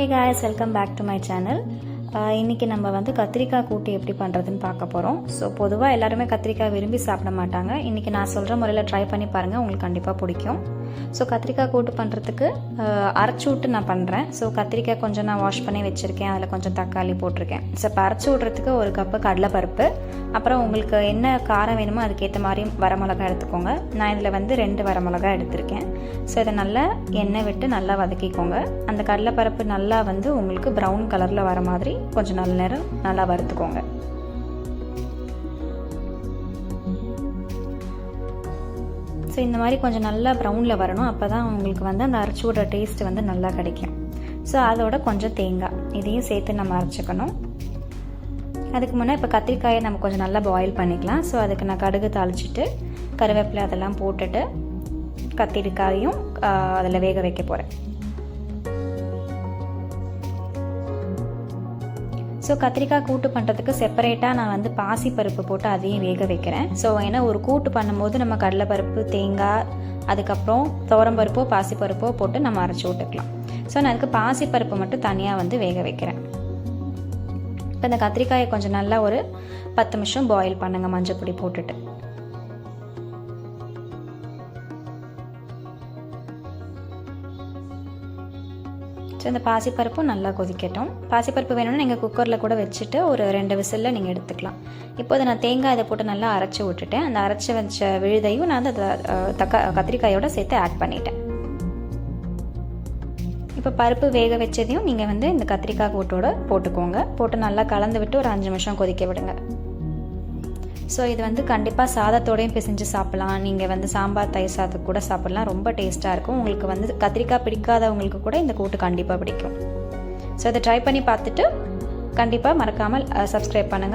Hey guys, welcome back to my channel. இன்றைக்கி நம்ம வந்து கத்திரிக்காய் கூட்டு எப்படி பண்ணுறதுன்னு பார்க்க போகிறோம். ஸோ பொதுவாக எல்லாருமே கத்திரிக்காய் விரும்பி சாப்பிட மாட்டாங்க. இன்றைக்கி நான் சொல்கிற முறையில் ட்ரை பண்ணி பாருங்கள், உங்களுக்கு கண்டிப்பாக பிடிக்கும். ஸோ கத்திரிக்காய் கூட்டு பண்ணுறதுக்கு அரைச்சி விட்டு நான் பண்ணுறேன். ஸோ கத்திரிக்காய் கொஞ்சம் நான் வாஷ் பண்ணி வச்சுருக்கேன், அதில் கொஞ்சம் தக்காளி போட்டிருக்கேன். ஸோ இப்போ அரைச்சி விட்றதுக்கு ஒரு கப்பு கடலைப்பருப்பு, அப்புறம் உங்களுக்கு என்ன காரம் வேணுமோ அதுக்கேற்ற மாதிரி வரமிளகா எடுத்துக்கோங்க. நான் இதில் வந்து 2 வரமிளகா எடுத்திருக்கேன். ஸோ இதை நல்லா எண்ணெய் விட்டு நல்லா வதக்கிக்கோங்க. அந்த கடலைப்பருப்பு நல்லா வந்து உங்களுக்கு ப்ரௌன் கலரில் வர மாதிரி கொஞ்சம் நல்ல நேரம் நல்லா வறுத்துக்கோங்க. ஸோ இந்த மாதிரி கொஞ்சம் நல்லா ப்ரௌனில் வரணும், அப்போ தான் உங்களுக்கு வந்து அந்த அரைச்சி விடுற டேஸ்ட் வந்து நல்லா கிடைக்கும். ஸோ அதோட கொஞ்சம் தேங்காய் இதையும் சேர்த்து நம்ம அரைச்சிக்கணும். அதுக்கு முன்னே இப்போ கத்திரிக்காயை நம்ம கொஞ்சம் நல்லா பாயில் பண்ணிக்கலாம். ஸோ அதுக்கு நான் கடுகு தாளிச்சிட்டு கருவேப்பிலை அதெல்லாம் போட்டுட்டு கத்திரிக்காயும் அதில் வேக வைக்க போகிறேன். ஸோ கத்திரிக்காய் கூட்டு பண்ணுறதுக்கு செப்பரேட்டாக நான் வந்து பாசிப்பருப்பு போட்டு அதையும் வேக வைக்கிறேன். ஸோ ஏன்னா ஒரு கூட்டு பண்ணும்போது நம்ம கடலைப்பருப்பு, தேங்காய், அதுக்கப்புறம் துவரம்பருப்போ பாசிப்பருப்போ போட்டு நம்ம அரைச்சி விட்டுக்கலாம். ஸோ நான் அதுக்கு பாசிப்பருப்பு மட்டும் தனியாக வந்து வேக வைக்கிறேன். இப்போ இந்த கத்திரிக்காயை கொஞ்சம் நல்லா ஒரு 10 நிமிஷம் பாயில் பண்ணுங்கள் மஞ்சள் பொடி போட்டுட்டு. ஸோ இந்த பாசிப்பருப்பும் நல்லா கொதிக்கட்டும். பாசிப்பருப்பு வேணும்னா நீங்கள் குக்கரில் கூட வச்சுட்டு ஒரு 2 விசிலில் நீங்கள் எடுத்துக்கலாம். இப்போது நான் தேங்காய் இதை போட்டு நல்லா அரைச்சி விட்டுட்டேன். அந்த அரைச்சி வச்ச விழுதையும் நான் அந்த கத்திரிக்காயோட சேர்த்து ஆட் பண்ணிட்டேன். இப்போ பருப்பு வேக வச்சதையும் நீங்கள் வந்து இந்த கத்திரிக்காய் கூட்டோட போட்டுக்கோங்க. போட்டு நல்லா கலந்து விட்டு ஒரு 5 நிமிஷம் கொதிக்க விடுங்க. ஸோ இது வந்து கண்டிப்பாக சாதத்தோடையும் பிசைஞ்சு சாப்பிட்லாம். நீங்கள் வந்து சாம்பார், தயிர் சாதத்துக்கு கூட சாப்பிட்லாம். ரொம்ப டேஸ்ட்டாக இருக்கும். உங்களுக்கு வந்து கத்திரிக்காய் பிடிக்காதவங்களுக்கு கூட இந்த கூட்டு கண்டிப்பாக பிடிக்கும். ஸோ இதை ட்ரை பண்ணி பார்த்துட்டு கண்டிப்பாக மறக்காமல் சப்ஸ்கிரைப் பண்ணுங்கள்.